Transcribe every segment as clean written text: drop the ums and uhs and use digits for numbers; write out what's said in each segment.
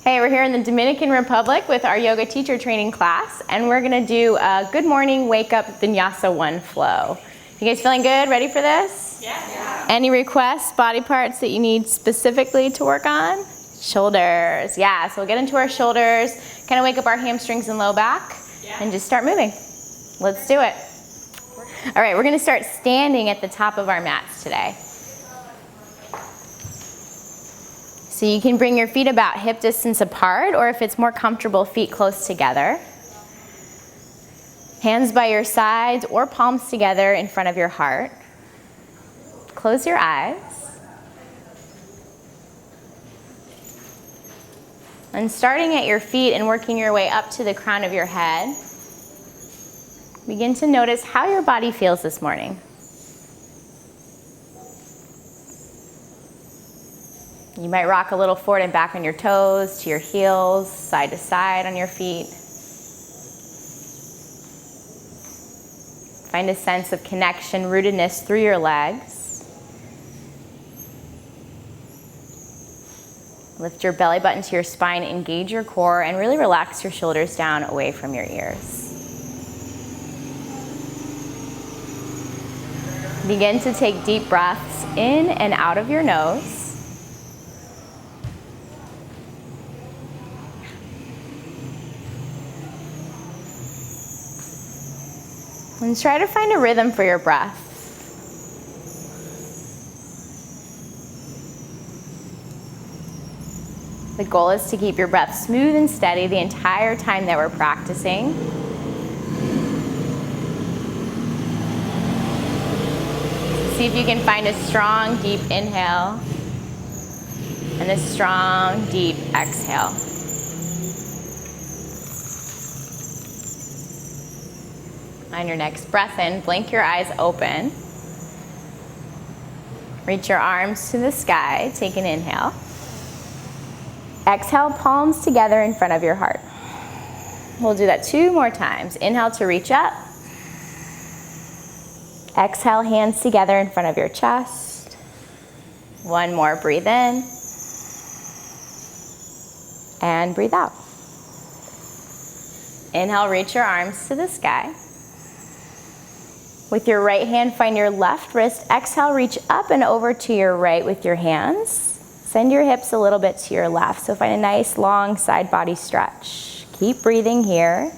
Hey, we're here in the Dominican Republic with our yoga teacher training class, and we're gonna do a good morning wake up Vinyasa 1 flow. You guys feeling good? Ready for this? Yeah. Any requests, body parts that you need specifically to work on? Shoulders, yeah, so we'll get into our shoulders, kind of wake up our hamstrings and low back, and just start moving. Let's do it. All right, we're gonna start standing at the top of our mats today. So you can bring your feet about hip distance apart, or if it's more comfortable, feet close together. Hands by your sides or palms together in front of your heart. Close your eyes. And starting at your feet and working your way up to the crown of your head, begin to notice how your body feels this morning. You might rock a little forward and back on your toes, to your heels, side to side on your feet. Find a sense of connection, rootedness through your legs. Lift your belly button to your spine, engage your core, and really relax your shoulders down away from your ears. Begin to take deep breaths in and out of your nose. And try to find a rhythm for your breath. The goal is to keep your breath smooth and steady the entire time that we're practicing. See if you can find a strong, deep inhale and a strong, deep exhale. On your next breath in, blink your eyes open. Reach your arms to the sky. Take an inhale. Exhale, palms together in front of your heart. We'll do that 2 more times. Inhale to reach up. Exhale, hands together in front of your chest. 1 more, breathe in. And breathe out. Inhale, reach your arms to the sky. With your right hand, find your left wrist. Exhale, reach up and over to your right with your hands. Send your hips a little bit to your left. So find a nice long side body stretch. Keep breathing here.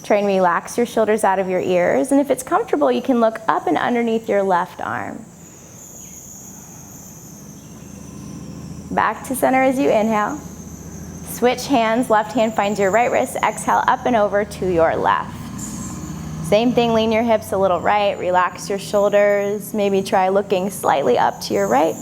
Try and relax your shoulders out of your ears. And if it's comfortable, you can look up and underneath your left arm. Back to center as you inhale. Switch hands. Left hand finds your right wrist. Exhale, up and over to your left. Same thing, lean your hips a little right, relax your shoulders, maybe try looking slightly up to your right.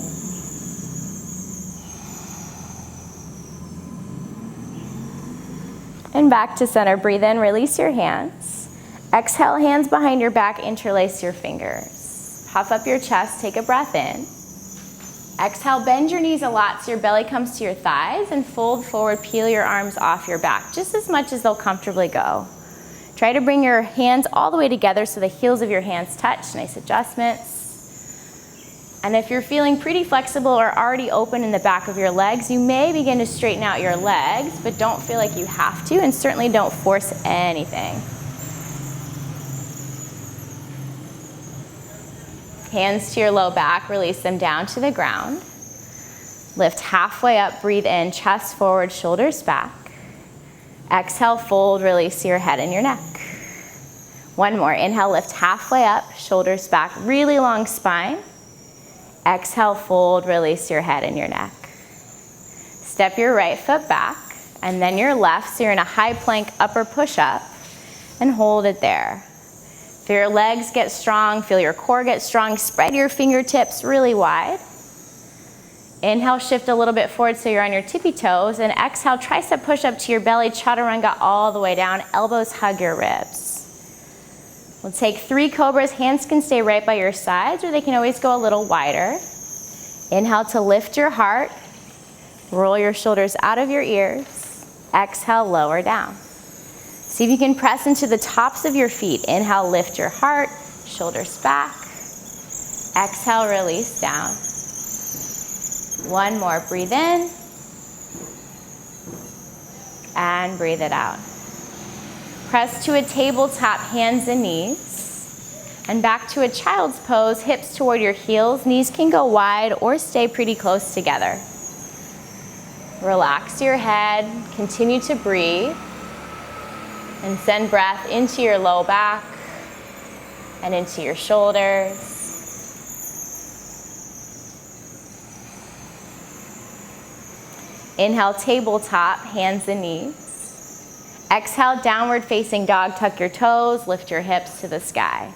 And back to center, breathe in, release your hands. Exhale, hands behind your back, interlace your fingers. Puff up your chest, take a breath in. Exhale, bend your knees a lot so your belly comes to your thighs, and fold forward, peel your arms off your back, just as much as they'll comfortably go. Try to bring your hands all the way together so the heels of your hands touch. Nice adjustments. And if you're feeling pretty flexible or already open in the back of your legs, you may begin to straighten out your legs, but don't feel like you have to, and certainly don't force anything. Hands to your low back, release them down to the ground. Lift halfway up, breathe in, chest forward, shoulders back. Exhale, fold, release your head and your neck. 1 more, inhale, lift halfway up, shoulders back, really long spine. Exhale, fold, release your head and your neck. Step your right foot back, and then your left, so you're in a high plank upper push-up, and hold it there. Feel your legs get strong, feel your core get strong, spread your fingertips really wide. Inhale, shift a little bit forward so you're on your tippy toes, and exhale, tricep push up to your belly, chaturanga all the way down, elbows hug your ribs. We'll take 3 Cobras, hands can stay right by your sides, or they can always go a little wider. Inhale to lift your heart, roll your shoulders out of your ears, exhale, lower down. See if you can press into the tops of your feet. Inhale, lift your heart, shoulders back, exhale, release down. 1 more, breathe in. and breathe it out. Press to a tabletop, hands and knees. And back to a child's pose, hips toward your heels. Knees can go wide or stay pretty close together. Relax your head, continue to breathe. And send breath into your low back and into your shoulders. Inhale, tabletop, hands and knees. Exhale, downward facing dog, tuck your toes, lift your hips to the sky.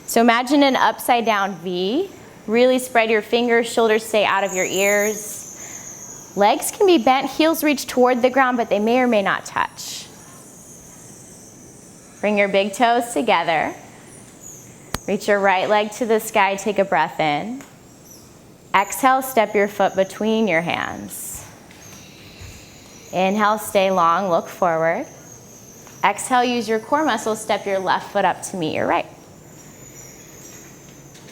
So imagine an upside down V. Really spread your fingers, shoulders stay out of your ears. Legs can be bent, heels reach toward the ground, but they may or may not touch. Bring your big toes together. Reach your right leg to the sky, take a breath in. Exhale, step your foot between your hands. Inhale, stay long, look forward. Exhale, use your core muscles, step your left foot up to meet your right.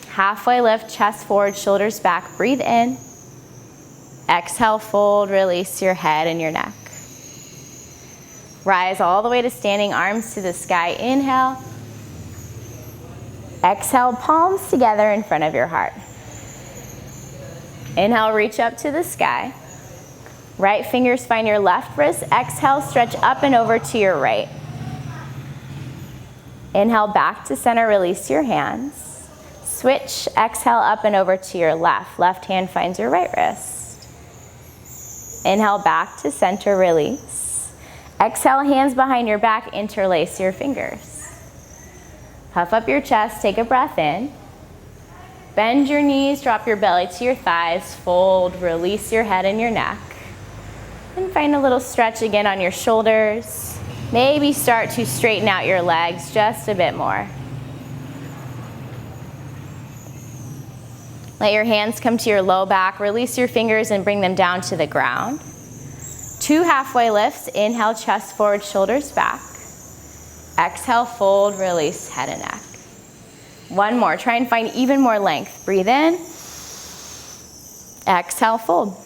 Halfway lift, chest forward, shoulders back, breathe in. Exhale, fold, release your head and your neck. Rise all the way to standing, arms to the sky, inhale. Exhale, palms together in front of your heart. Inhale, reach up to the sky. Right fingers find your left wrist. Exhale, stretch up and over to your right. Inhale, back to center, release your hands. Switch, exhale up and over to your left. Left hand finds your right wrist. Inhale, back to center, release. Exhale, hands behind your back, interlace your fingers. Puff up your chest, take a breath in. Bend your knees, drop your belly to your thighs, fold, release your head and your neck. And find a little stretch again on your shoulders. Maybe start to straighten out your legs just a bit more. Let your hands come to your low back, release your fingers and bring them down to the ground. 2 halfway lifts, inhale, chest forward, shoulders back. Exhale, fold, release, head and neck. 1 more, try and find even more length. Breathe in. Exhale, fold.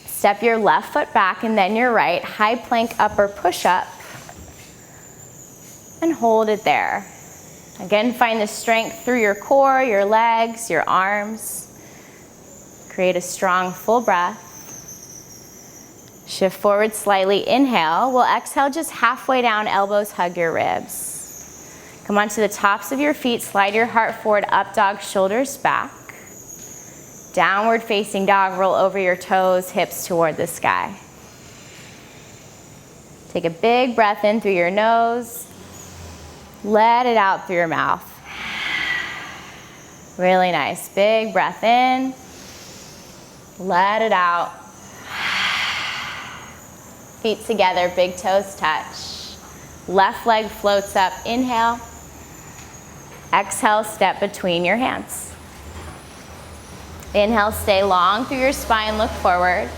Step your left foot back and then your right, high plank, upper push up. And hold it there. Again, find the strength through your core, your legs, your arms. Create a strong full breath. Shift forward slightly, inhale. We'll exhale just halfway down, elbows hug your ribs. Come onto the tops of your feet, slide your heart forward, up dog, shoulders back. Downward facing dog, roll over your toes, hips toward the sky. Take a big breath in through your nose. Let it out through your mouth. Really nice. Big breath in. Let it out. Feet together, big toes touch. Left leg floats up. Inhale. Exhale, step between your hands. Inhale, stay long through your spine, look forward.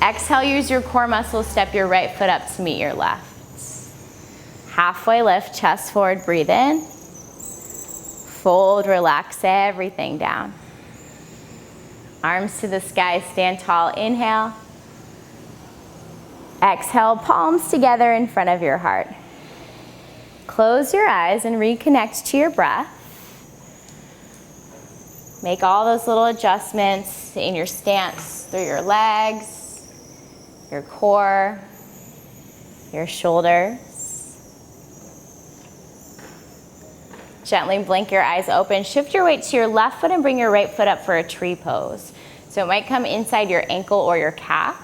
Exhale, use your core muscles, step your right foot up to meet your left. Halfway lift, chest forward, breathe in. Fold, relax everything down. Arms to the sky, stand tall, inhale. Exhale, palms together in front of your heart. Close your eyes and reconnect to your breath. Make all those little adjustments in your stance through your legs, your core, your shoulders. Gently blink your eyes open. Shift your weight to your left foot and bring your right foot up for a tree pose. So it might come inside your ankle or your calf.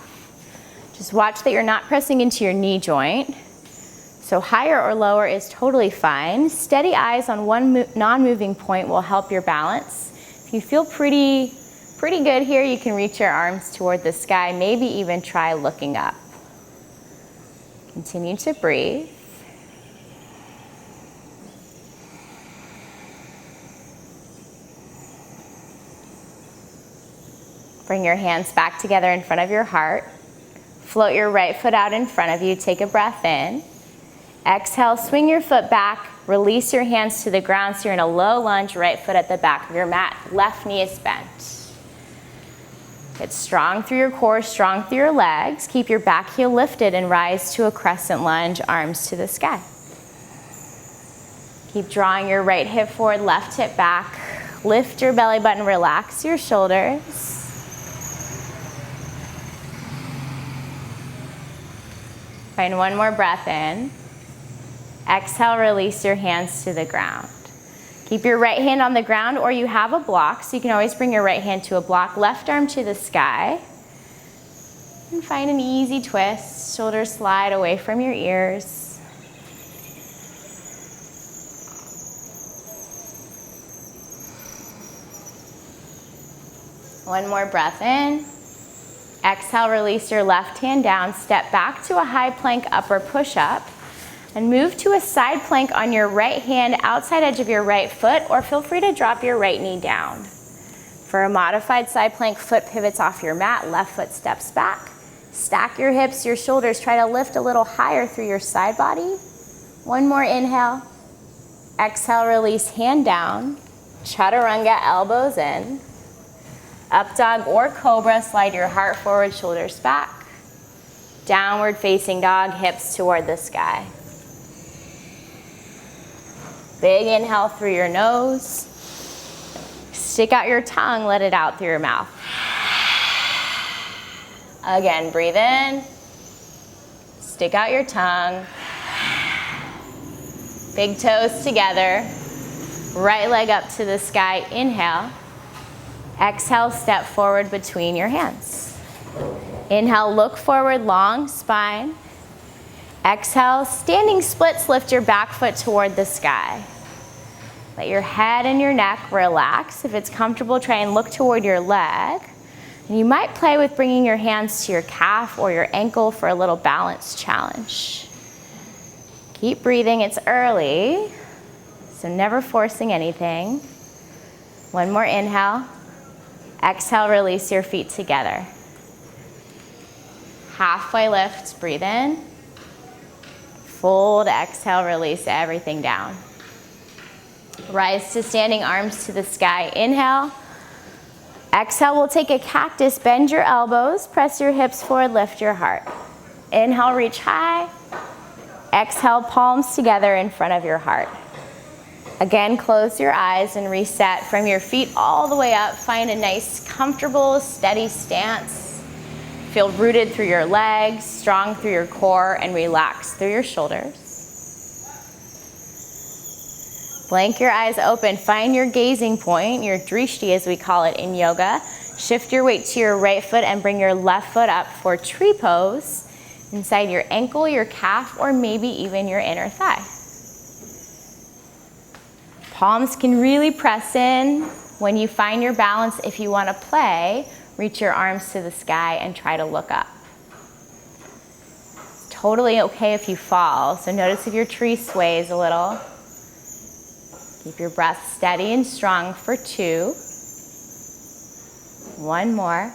Just watch that you're not pressing into your knee joint. So higher or lower is totally fine. Steady eyes on one non-moving point will help your balance. If you feel pretty good here, you can reach your arms toward the sky, maybe even try looking up. Continue to breathe. Bring your hands back together in front of your heart. Float your right foot out in front of you. Take a breath in. Exhale, swing your foot back. Release your hands to the ground so you're in a low lunge, right foot at the back of your mat. Left knee is bent. Get strong through your core, strong through your legs. Keep your back heel lifted and rise to a crescent lunge, arms to the sky. Keep drawing your right hip forward, left hip back. Lift your belly button, relax your shoulders. Find one more breath in. Exhale, release your hands to the ground. Keep your right hand on the ground, or you have a block, so you can always bring your right hand to a block. Left arm to the sky. And find an easy twist. Shoulders slide away from your ears. One more breath in. Exhale, release your left hand down. Step back to a high plank upper push-up. And move to a side plank on your right hand, outside edge of your right foot, or feel free to drop your right knee down. For a modified side plank, foot pivots off your mat, left foot steps back. Stack your hips, your shoulders, try to lift a little higher through your side body. One more inhale. Exhale, release, hand down. Chaturanga, elbows in. Up dog or cobra, slide your heart forward, shoulders back. Downward facing dog, hips toward the sky. Big inhale through your nose. Stick out your tongue, let it out through your mouth. Again, breathe in. Stick out your tongue. Big toes together. Right leg up to the sky, inhale. Exhale, step forward between your hands. Inhale, look forward, long spine. Exhale, standing splits, lift your back foot toward the sky. Let your head and your neck relax. If it's comfortable, try and look toward your leg. And you might play with bringing your hands to your calf or your ankle for a little balance challenge. Keep breathing, it's early, so never forcing anything. One more inhale. Exhale, release your feet together. Halfway lift, breathe in. Fold, exhale, release everything down. Rise to standing, arms to the sky. Inhale. Exhale, we'll take a cactus. Bend your elbows, press your hips forward, lift your heart. Inhale, reach high. Exhale, palms together in front of your heart. Again, close your eyes and reset from your feet all the way up. Find a nice, comfortable, steady stance. Feel rooted through your legs, strong through your core, and relax through your shoulders. Blink your eyes open. Find your gazing point, your drishti as we call it in yoga. Shift your weight to your right foot and bring your left foot up for tree pose inside your ankle, your calf, or maybe even your inner thigh. Palms can really press in. When you find your balance, if you want to play, reach your arms to the sky and try to look up. It's totally okay if you fall, so notice if your tree sways a little. Keep your breath steady and strong for 2. One more.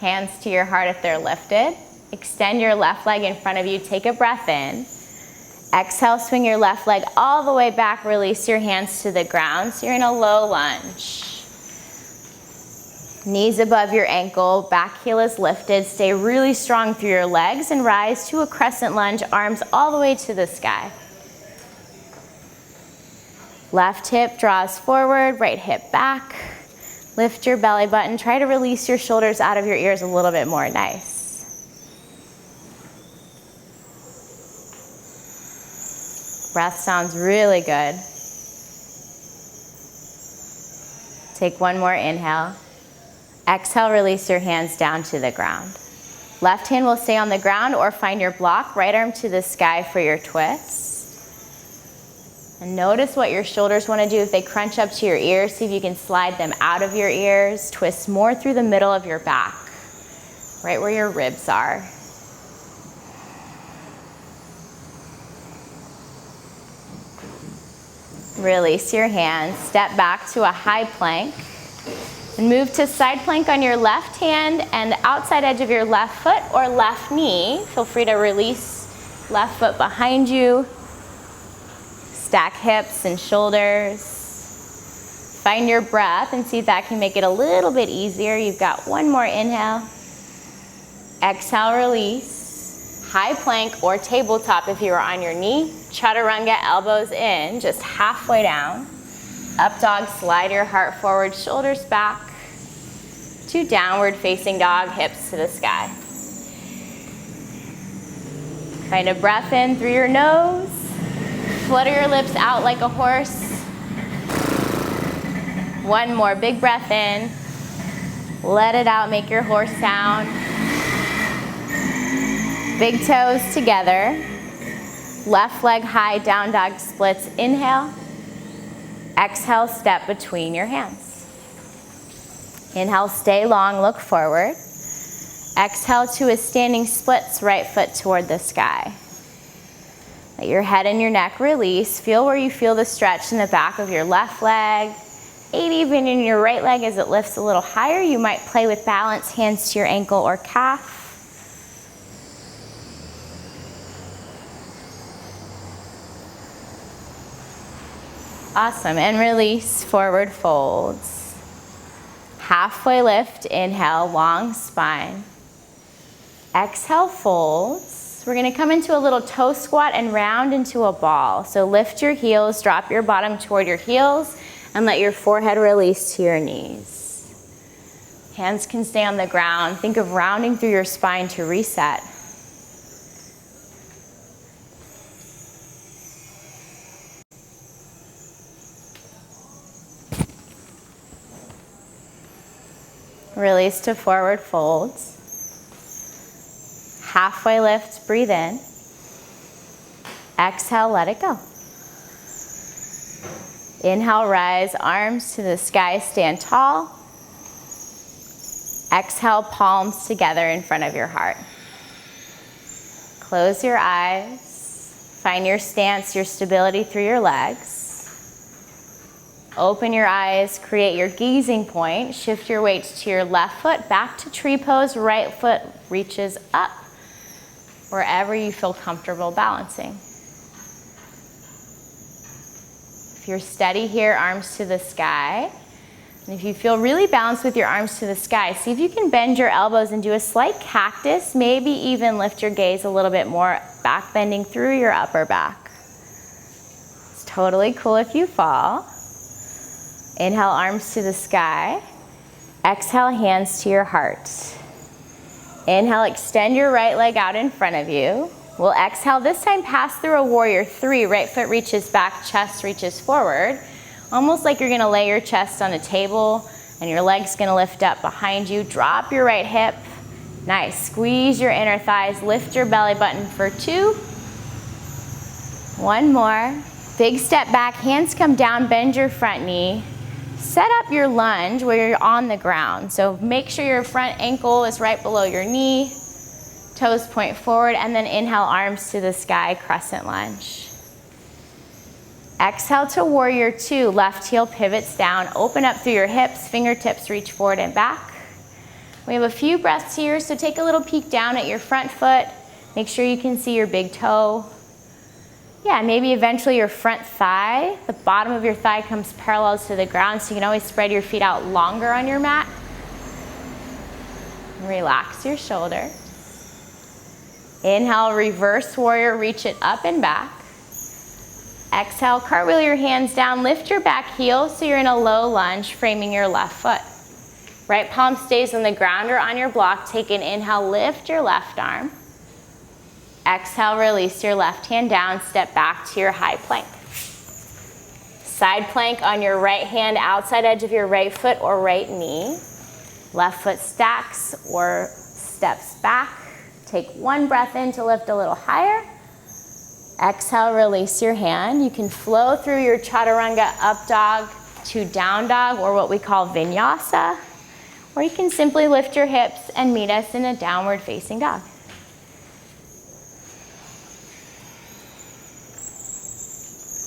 Hands to your heart if they're lifted. Extend your left leg in front of you. Take a breath in. Exhale, swing your left leg all the way back. Release your hands to the ground. So you're in a low lunge. Knees above your ankle, back heel is lifted. Stay really strong through your legs and rise to a crescent lunge, arms all the way to the sky. Left hip draws forward, right hip back. Lift your belly button. Try to release your shoulders out of your ears a little bit more. Nice. Breath sounds really good. Take one more inhale. Exhale, release your hands down to the ground. Left hand will stay on the ground or find your block. Right arm to the sky for your twist. And notice what your shoulders want to do. If they crunch up to your ears, see if you can slide them out of your ears. Twist more through the middle of your back, right where your ribs are. Release your hands. Step back to a high plank. And move to side plank on your left hand and the outside edge of your left foot or left knee. Feel free to release left foot behind you. Stack hips and shoulders. Find your breath and see if that can make it a little bit easier. You've got one more inhale. Exhale, release. High plank or tabletop if you are on your knee. Chaturanga, elbows in, just halfway down. Up dog, slide your heart forward, shoulders back. To downward facing dog, hips to the sky. Find a breath in through your nose. Flutter your lips out like a horse. One more big breath in. Let it out, make your horse sound. Big toes together. Left leg high, down dog splits. Inhale. Exhale, step between your hands. Inhale, stay long, look forward. Exhale to a standing splits, right foot toward the sky. Let your head and your neck release. Feel where you feel the stretch in the back of your left leg. Even in your right leg as it lifts a little higher. You might play with balance, hands to your ankle or calf. Awesome, and release, forward folds. Halfway lift, inhale, long spine. Exhale, folds. We're gonna come into a little toe squat and round into a ball. So lift your heels, drop your bottom toward your heels, and let your forehead release to your knees. Hands can stay on the ground. Think of rounding through your spine to reset. Release to forward folds. Halfway lift, breathe in. Exhale, let it go. Inhale, rise, arms to the sky, stand tall. Exhale, palms together in front of your heart. Close your eyes. Find your stance, your stability through your legs. Open your eyes, create your gazing point. Shift your weight to your left foot, back to tree pose. Right foot reaches up, wherever you feel comfortable balancing. If you're steady here, arms to the sky. And if you feel really balanced with your arms to the sky, see if you can bend your elbows and do a slight cactus. Maybe even lift your gaze a little bit more, back bending through your upper back. It's totally cool if you fall. Inhale, arms to the sky. Exhale, hands to your heart. Inhale, extend your right leg out in front of you. We'll exhale, this time pass through a warrior three. Right foot reaches back, chest reaches forward. Almost like you're gonna lay your chest on a table and your leg's gonna lift up behind you. Drop your right hip. Nice, squeeze your inner thighs, lift your belly button for two. One more. Big step back, hands come down, bend your front knee. Set up your lunge where you're on the ground. So make sure your front ankle is right below your knee. Toes point forward, and then inhale, arms to the sky, crescent lunge. Exhale to warrior two, left heel pivots down, open up through your hips, fingertips reach forward and back. We have a few breaths here, so take a little peek down at your front foot. Make sure you can see your big toe. Yeah, maybe eventually your front thigh, the bottom of your thigh comes parallel to the ground, so you can always spread your feet out longer on your mat. Relax your shoulder. Inhale, reverse warrior, reach it up and back. Exhale, cartwheel your hands down, lift your back heel so you're in a low lunge, framing your left foot. Right palm stays on the ground or on your block. Take an inhale, lift your left arm. Exhale, release your left hand down, step back to your high plank. Side plank on your right hand, outside edge of your right foot or right knee. Left foot stacks or steps back. Take one breath in to lift a little higher. Exhale, release your hand. You can flow through your chaturanga up dog to down dog, or what we call vinyasa. Or you can simply lift your hips and meet us in a downward facing dog.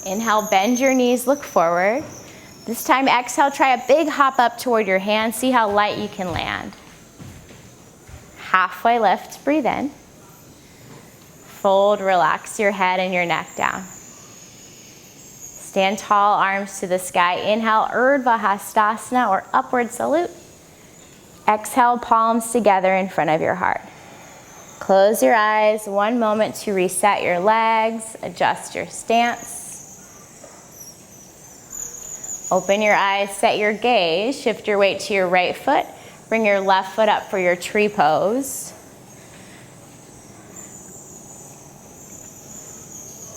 Inhale, bend your knees, look forward. This time, exhale, try a big hop up toward your hands. See how light you can land. Halfway lift, breathe in. Fold, relax your head and your neck down. Stand tall, arms to the sky. Inhale, Urdhva Hastasana or upward salute. Exhale, palms together in front of your heart. Close your eyes, 1 moment to reset your legs, adjust your stance. Open your eyes, set your gaze, shift your weight to your right foot. Bring your left foot up for your tree pose.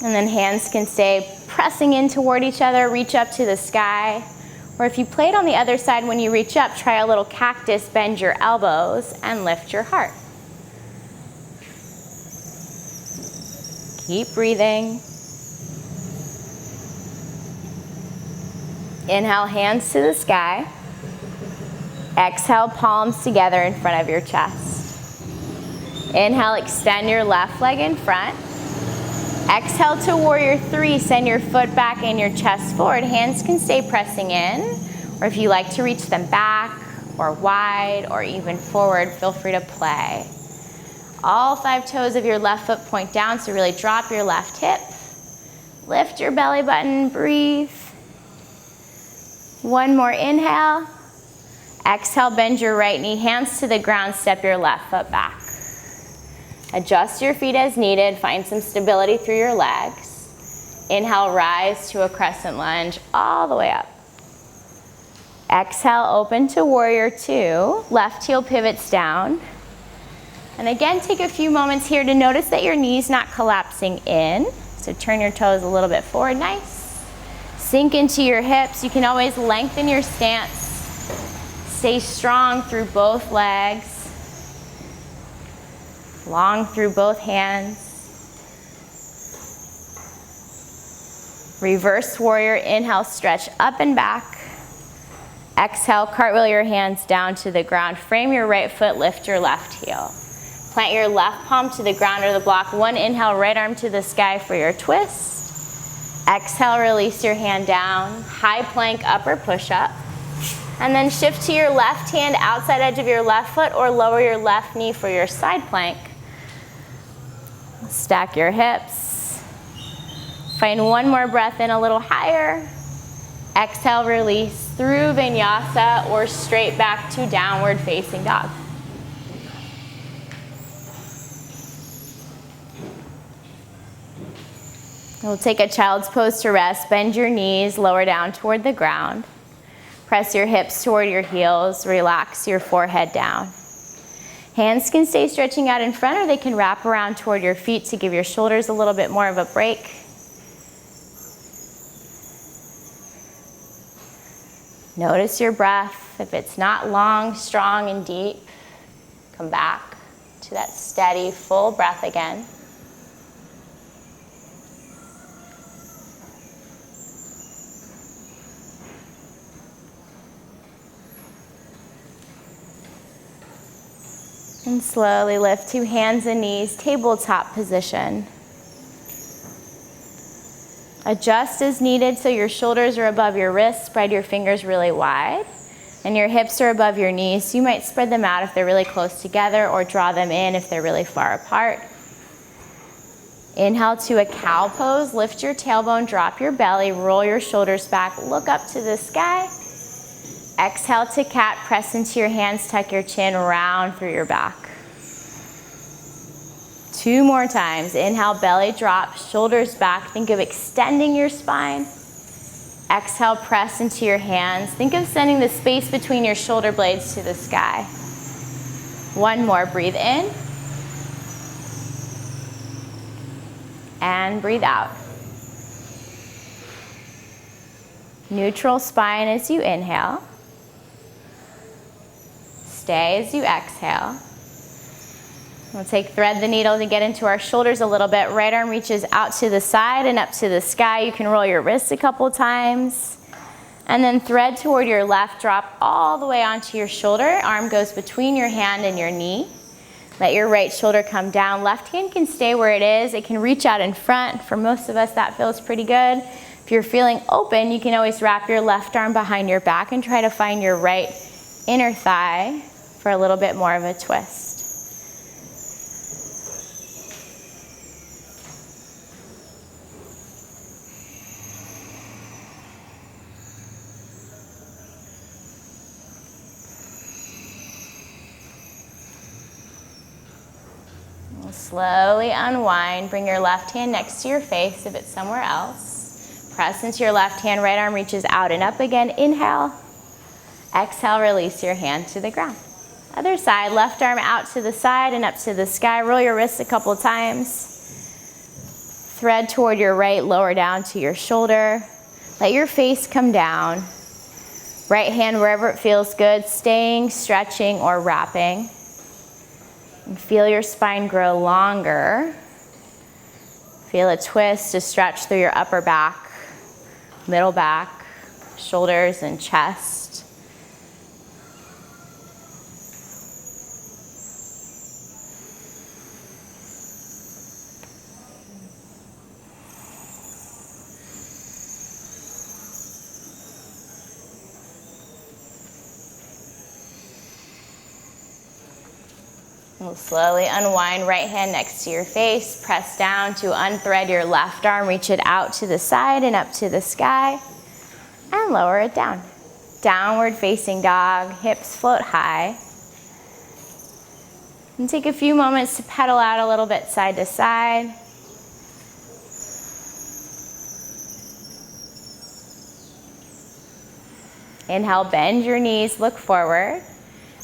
And then hands can stay pressing in toward each other, reach up to the sky. Or if you played on the other side, when you reach up, try a little cactus, bend your elbows and lift your heart. Keep breathing. Inhale, hands to the sky. Exhale, palms together in front of your chest. Inhale, extend your left leg in front. Exhale to warrior 3, send your foot back and your chest forward. Hands can stay pressing in, or if you like to reach them back or wide or even forward, feel free to play. All 5 toes of your left foot point down, so really drop your left hip. Lift your belly button, breathe. 1 more inhale. Exhale, bend your right knee, hands to the ground, step your left foot back. Adjust your feet as needed, find some stability through your legs. Inhale, rise to a crescent lunge all the way up. Exhale, open to warrior 2, left heel pivots down. And again, take a few moments here to notice that your knee's not collapsing in. So turn your toes a little bit forward, nice. Sink into your hips. You can always lengthen your stance. Stay strong through both legs. Long through both hands. Reverse warrior, inhale, stretch up and back. Exhale, cartwheel your hands down to the ground. Frame your right foot, lift your left heel. Plant your left palm to the ground or the block. 1 inhale, right arm to the sky for your twist. Exhale, release your hand down. High plank, upper push-up. And then shift to your left hand, outside edge of your left foot, or lower your left knee for your side plank. Stack your hips. Find 1 more breath in a little higher. Exhale, release through Vinyasa or straight back to downward facing dog. We'll take a child's pose to rest. Bend your knees, lower down toward the ground. Press your hips toward your heels. Relax your forehead down. Hands can stay stretching out in front, or they can wrap around toward your feet to give your shoulders a little bit more of a break. Notice your breath. If it's not long, strong, and deep, come back to that steady, full breath again. And slowly lift 2 hands and knees, tabletop position. Adjust as needed so your shoulders are above your wrists. Spread your fingers really wide. And your hips are above your knees. So you might spread them out if they're really close together, or draw them in if they're really far apart. Inhale to a cow pose. Lift your tailbone, drop your belly, roll your shoulders back, look up to the sky. Exhale to cat, press into your hands, tuck your chin, round through your back. 2 more times. Inhale, belly drop, shoulders back. Think of extending your spine. Exhale, press into your hands. Think of sending the space between your shoulder blades to the sky. 1 more. Breathe in. And breathe out. Neutral spine as you inhale. Stay as you exhale. We'll thread the needle to get into our shoulders a little bit. Right arm reaches out to the side and up to the sky. You can roll your wrists a couple times. And then thread toward your left, drop all the way onto your shoulder. Arm goes between your hand and your knee. Let your right shoulder come down. Left hand can stay where it is. It can reach out in front. For most of us, that feels pretty good. If you're feeling open, you can always wrap your left arm behind your back and try to find your right inner thigh for a little bit more of a twist. We'll slowly unwind. Bring your left hand next to your face if it's somewhere else. Press into your left hand, right arm reaches out and up again. Inhale. Exhale, release your hand to the ground. Other side, left arm out to the side and up to the sky. Roll your wrists a couple times. Thread toward your right, lower down to your shoulder. Let your face come down. Right hand wherever it feels good, staying, stretching, or wrapping. And feel your spine grow longer. Feel a twist, a stretch through your upper back, middle back, shoulders, and chest. We'll slowly unwind, right hand next to your face. Press down to unthread your left arm. Reach it out to the side and up to the sky. And lower it down. Downward facing dog, hips float high. And take a few moments to pedal out a little bit side to side. Inhale, bend your knees, look forward.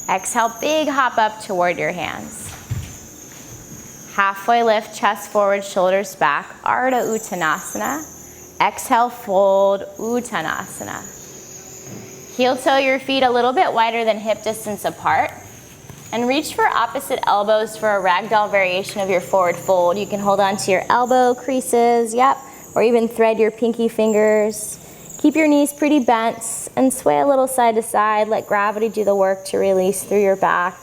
Exhale, big hop up toward your hands. Halfway lift, chest forward, shoulders back, Ardha Uttanasana. Exhale, fold, Uttanasana. Heel toe your feet a little bit wider than hip distance apart. And reach for opposite elbows for a ragdoll variation of your forward fold. You can hold on to your elbow creases, yep, or even thread your pinky fingers. Keep your knees pretty bent and sway a little side to side. Let gravity do the work to release through your back.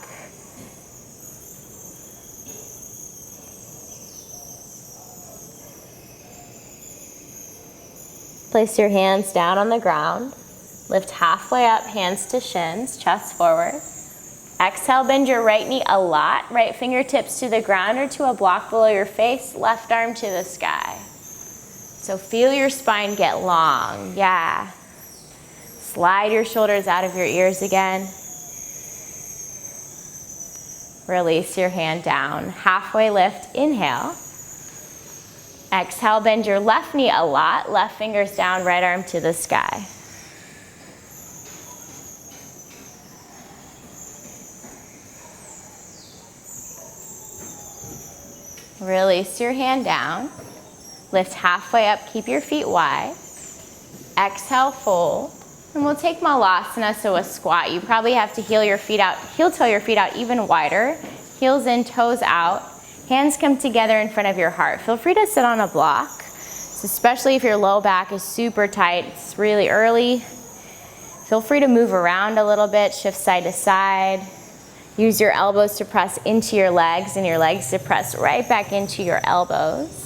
Place your hands down on the ground. Lift halfway up, hands to shins, chest forward. Exhale, bend your right knee a lot. Right fingertips to the ground or to a block below your face. Left arm to the sky. So feel your spine get long, yeah. Slide your shoulders out of your ears again. Release your hand down. Halfway lift, inhale. Exhale, bend your left knee a lot. Left fingers down, right arm to the sky. Release your hand down. Lift halfway up, keep your feet wide. Exhale, fold. And we'll take Malasana, so a squat. You probably have to heel toe your feet out even wider. Heels in, toes out. Hands come together in front of your heart. Feel free to sit on a block, so especially if your low back is super tight, it's really early. Feel free to move around a little bit, shift side to side. Use your elbows to press into your legs and your legs to press right back into your elbows.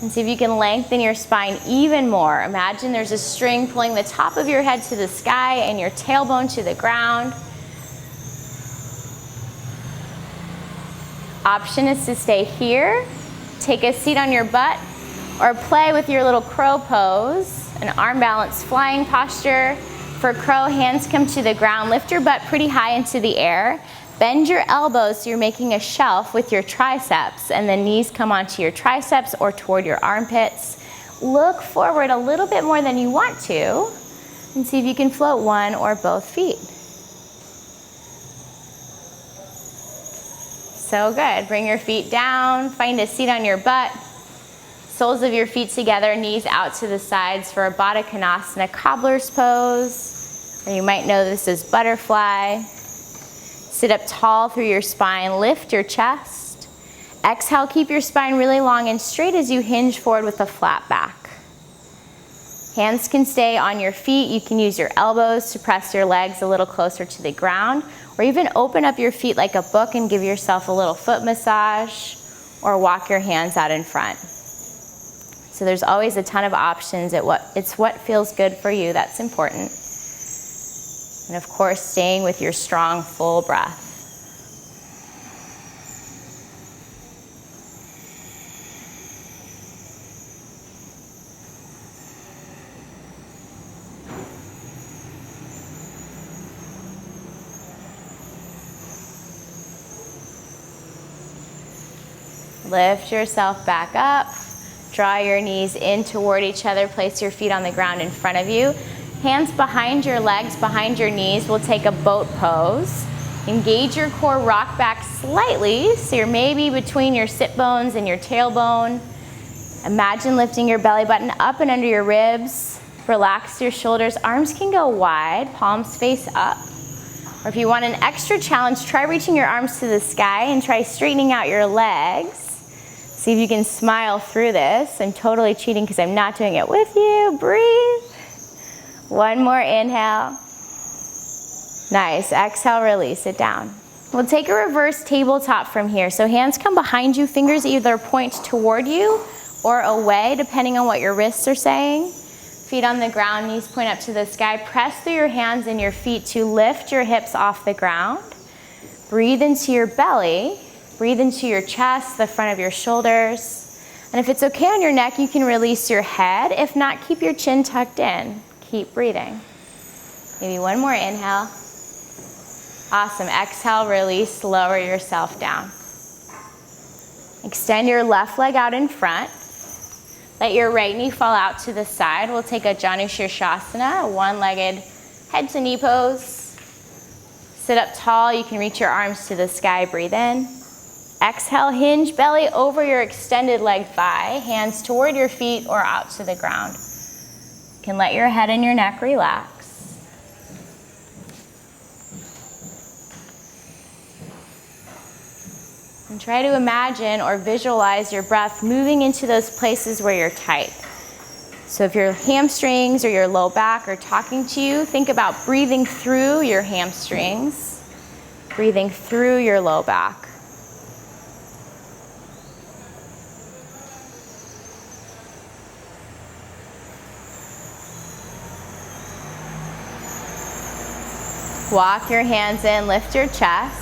And see if you can lengthen your spine even more. Imagine there's a string pulling the top of your head to the sky and your tailbone to the ground. Option is to stay here, take a seat on your butt, or play with your little crow pose, an arm balance flying posture. For crow, hands come to the ground. Lift your butt pretty high into the air. Bend your elbows so you're making a shelf with your triceps, and the knees come onto your triceps or toward your armpits. Look forward a little bit more than you want to, and see if you can float one or both feet. So good. Bring your feet down, find a seat on your butt. Soles of your feet together, knees out to the sides for a Baddha Konasana Cobblers pose, or you might know this as butterfly. Sit up tall through your spine, lift your chest. Exhale, keep your spine really long and straight as you hinge forward with a flat back. Hands can stay on your feet. You can use your elbows to press your legs a little closer to the ground, or even open up your feet like a book and give yourself a little foot massage, or walk your hands out in front. So there's always a ton of options. It's what feels good for you that's important. And of course, staying with your strong, full breath. Lift yourself back up. Draw your knees in toward each other. Place your feet on the ground in front of you. Hands behind your legs, behind your knees. We'll take a boat pose. Engage your core, rock back slightly, so you're maybe between your sit bones and your tailbone. Imagine lifting your belly button up and under your ribs. Relax your shoulders. Arms can go wide, palms face up. Or if you want an extra challenge, try reaching your arms to the sky and try straightening out your legs. See if you can smile through this. I'm totally cheating because I'm not doing it with you. Breathe. One more inhale. Nice. Exhale, release it down. We'll take a reverse tabletop from here. So hands come behind you, fingers either point toward you or away, depending on what your wrists are saying. Feet on the ground, knees point up to the sky. Press through your hands and your feet to lift your hips off the ground. Breathe into your belly. Breathe into your chest, the front of your shoulders. And if it's okay on your neck, you can release your head. If not, keep your chin tucked in. Keep breathing. Maybe one more inhale. Awesome. Exhale, release, lower yourself down. Extend your left leg out in front. Let your right knee fall out to the side. We'll take a Jhana Sheersh-Asana, a one-legged head to knee pose. Sit up tall. You can reach your arms to the sky. Breathe in. Exhale, hinge belly over your extended leg thigh. Hands toward your feet or out to the ground. You can let your head and your neck relax. And try to imagine or visualize your breath moving into those places where you're tight. So if your hamstrings or your low back are talking to you, think about breathing through your hamstrings, breathing through your low back. Walk your hands in, lift your chest.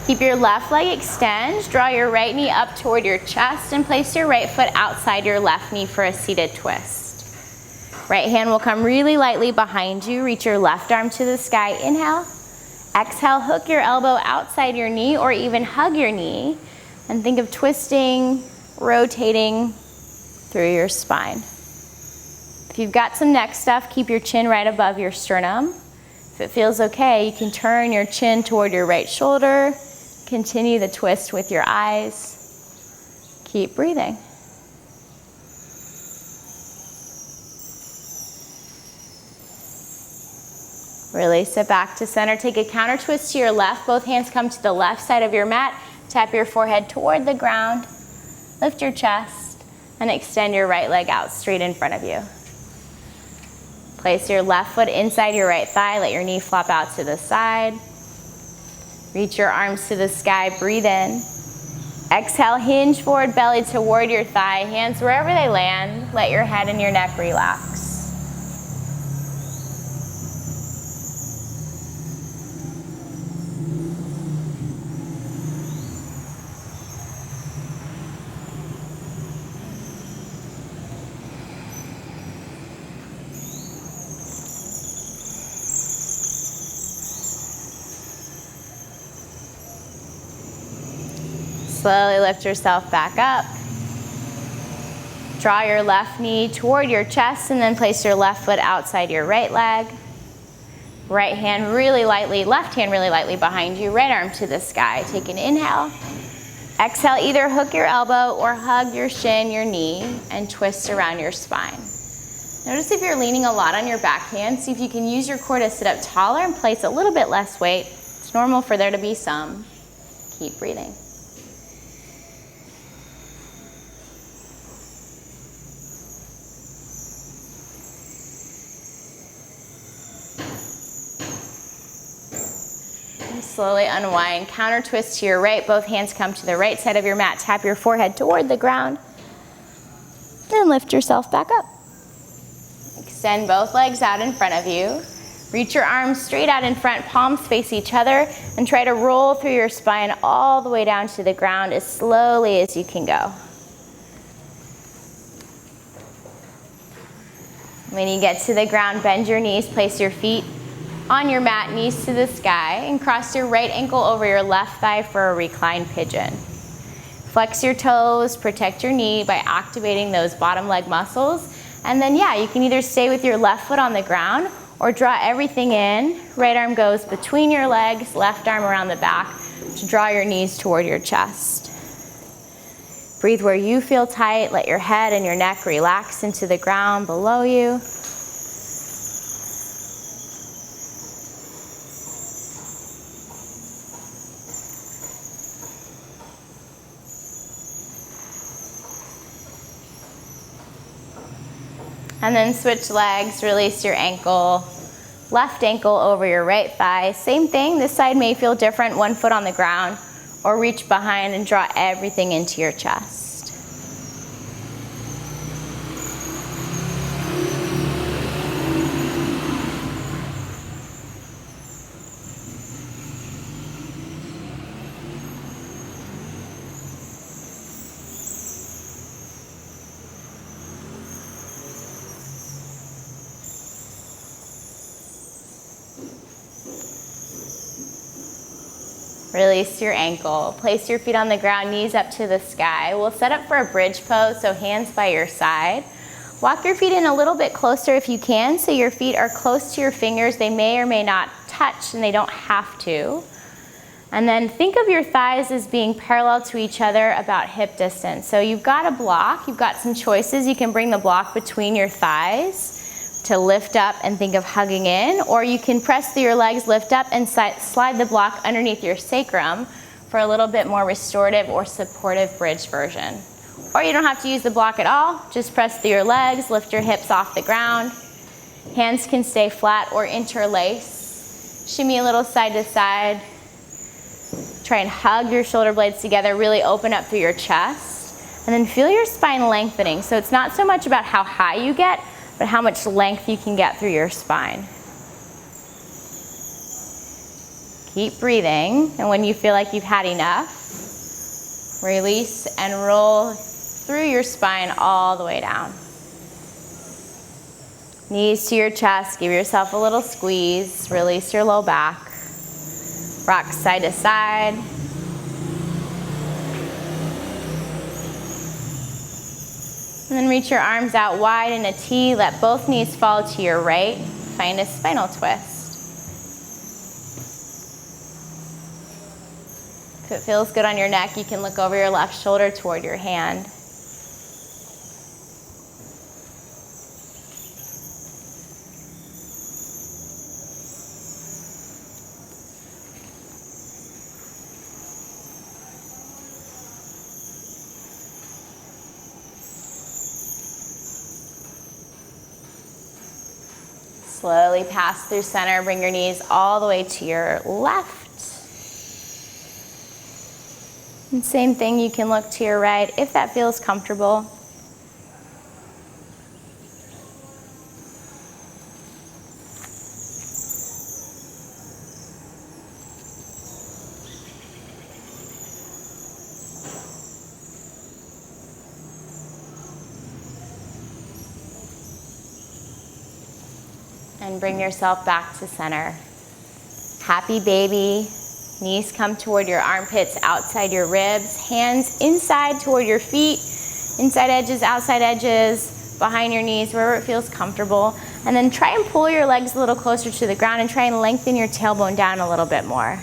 Keep your left leg extend, draw your right knee up toward your chest and place your right foot outside your left knee for a seated twist. Right hand will come really lightly behind you. Reach your left arm to the sky. Inhale. Exhale, hook your elbow outside your knee or even hug your knee and think of twisting, rotating through your spine. If you've got some neck stuff, keep your chin right above your sternum. If it feels okay, you can turn your chin toward your right shoulder. Continue the twist with your eyes. Keep breathing. Release it back to center. Take a counter twist to your left. Both hands come to the left side of your mat. Tap your forehead toward the ground. Lift your chest and extend your right leg out straight in front of you. Place your left foot inside your right thigh. Let your knee flop out to the side. Reach your arms to the sky. Breathe in. Exhale, hinge forward, belly toward your thigh. Hands wherever they land. Let your head and your neck relax. Slowly lift yourself back up. Draw your left knee toward your chest and then place your left foot outside your right leg. Right hand really lightly, left hand really lightly behind you, right arm to the sky. Take an inhale. Exhale, either hook your elbow or hug your shin, your knee, and twist around your spine. Notice if you're leaning a lot on your back hand, see if you can use your core to sit up taller and place a little bit less weight. It's normal for there to be some. Keep breathing. Slowly unwind, counter twist to your right. Both hands come to the right side of your mat. Tap your forehead toward the ground. And lift yourself back up. Extend both legs out in front of you. Reach your arms straight out in front, palms face each other, and try to roll through your spine all the way down to the ground as slowly as you can go. When you get to the ground, bend your knees, place your feet on your mat, knees to the sky, and cross your right ankle over your left thigh for a reclined pigeon. Flex your toes, protect your knee by activating those bottom leg muscles. And then yeah, you can either stay with your left foot on the ground or draw everything in. Right arm goes between your legs, left arm around the back to draw your knees toward your chest. Breathe where you feel tight. Let your head and your neck relax into the ground below you. And then switch legs, release your ankle. Left ankle over your right thigh. Same thing, this side may feel different, one foot on the ground, or reach behind and draw everything into your chest. Release your ankle. Place your feet on the ground, knees up to the sky. We'll set up for a bridge pose, so hands by your side. Walk your feet in a little bit closer if you can, so your feet are close to your fingers. They may or may not touch, and they don't have to. And then think of your thighs as being parallel to each other, about hip distance. So you've got a block, you've got some choices. You can bring the block between your thighs to lift up and think of hugging in, or you can press through your legs, lift up, and slide the block underneath your sacrum for a little bit more restorative or supportive bridge version. Or you don't have to use the block at all, just press through your legs, lift your hips off the ground. Hands can stay flat or interlace. Shimmy a little side to side. Try and hug your shoulder blades together, really open up through your chest. And then feel your spine lengthening. So it's not so much about how high you get, but how much length you can get through your spine. Keep breathing, and when you feel like you've had enough, release and roll through your spine all the way down. Knees to your chest, give yourself a little squeeze, release your low back. Rock side to side. And then reach your arms out wide in a T. Let both knees fall to your right. Find a spinal twist. If it feels good on your neck, you can look over your left shoulder toward your hand. Slowly pass through center, bring your knees all the way to your left. And same thing, you can look to your right if that feels comfortable. And bring yourself back to center. Happy baby. Knees come toward your armpits, outside your ribs. Hands inside toward your feet. Inside edges, outside edges, behind your knees, wherever it feels comfortable. And then try and pull your legs a little closer to the ground and try and lengthen your tailbone down a little bit more.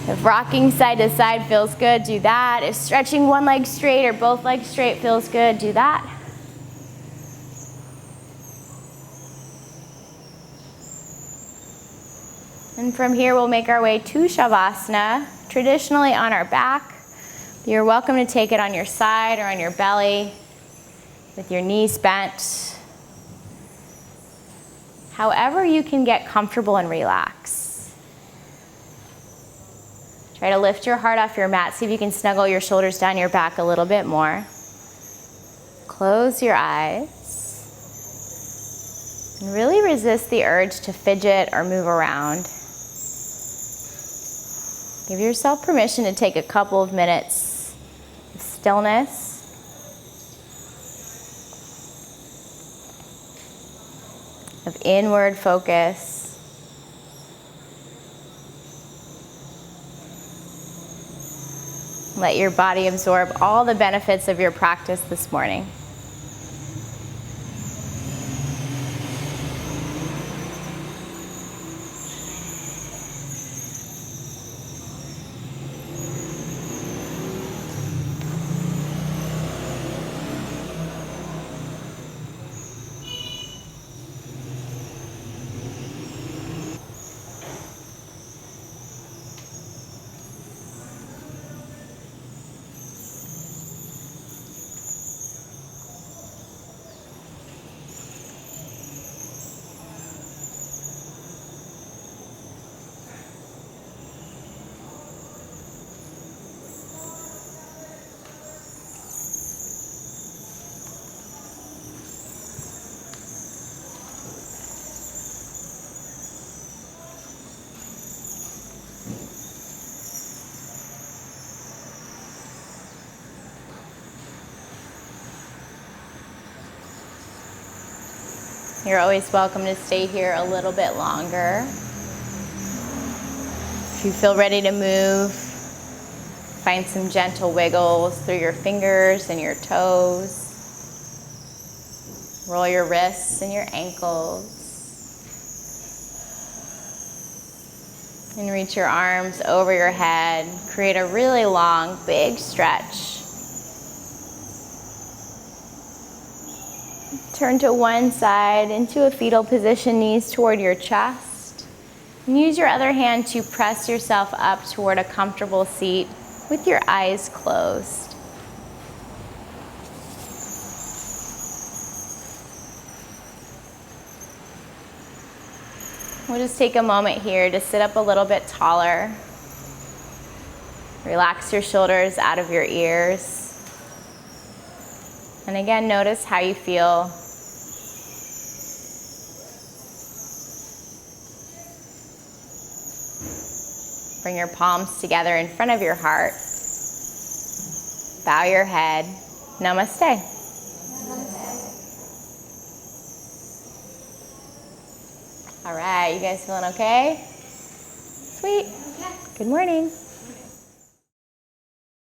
If rocking side to side feels good, do that. If stretching one leg straight or both legs straight feels good, do that. And from here, we'll make our way to Shavasana, traditionally on our back. You're welcome to take it on your side or on your belly with your knees bent. However you can get comfortable and relax. Try to lift your heart off your mat. See if you can snuggle your shoulders down your back a little bit more. Close your eyes. And really resist the urge to fidget or move around. Give yourself permission to take a couple of minutes of stillness. Of inward focus. Let your body absorb all the benefits of your practice this morning. You're always welcome to stay here a little bit longer. If you feel ready to move, find some gentle wiggles through your fingers and your toes. Roll your wrists and your ankles. And reach your arms over your head. Create a really long, big stretch. Turn to one side into a fetal position, knees toward your chest. And use your other hand to press yourself up toward a comfortable seat with your eyes closed. We'll just take a moment here to sit up a little bit taller. Relax your shoulders out of your ears. And again, notice how you feel. Bring your palms together in front of your heart. Bow your head. Namaste. All right, you guys feeling okay? Sweet. Good morning.